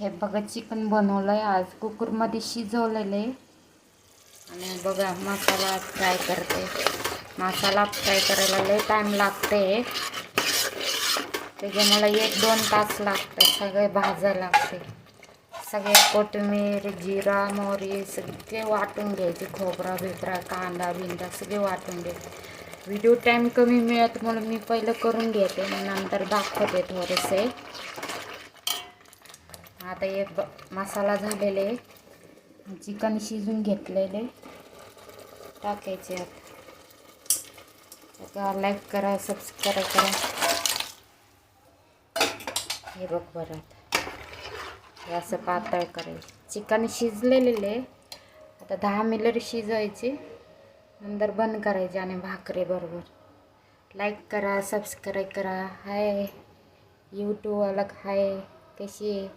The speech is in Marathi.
हे बघा चिकन बनवलं आहे आज कुकरमध्ये शिजवलेलं आहे. आणि बघा मसाला फ्राय करते. मसाला फ्राय करायला लय टाईम लागते. त्याचे मला 1-2 तास लागते. सगळे भाजायला लागते. सगळे कोथिंबीर जिरा मोहरी सगळे वाटून घ्यायचे. खोबरा बिबरा कांदा बिंदा सगळे वाटून घ्यायचे. व्हिडिओ टाईम कमी मिळत म्हणून मी पहिलं करून घेते नंतर दाखवते थोडेसे. आता एक मसाला झालेले चिकन शिजून घेतलेले टाकायचे. आता लाईक करा सबस्क्राईब करा. हे बघ बरं हे असं पातळ करायचं. चिकन शिजलेले आता 10 मिनिट शिजवायचे नंतर बंद करायचे आणि भाकरी बरोबर. लाईक करा सबस्क्राईब करा. हाय यूट्यूबवाला हाय कशी आहे.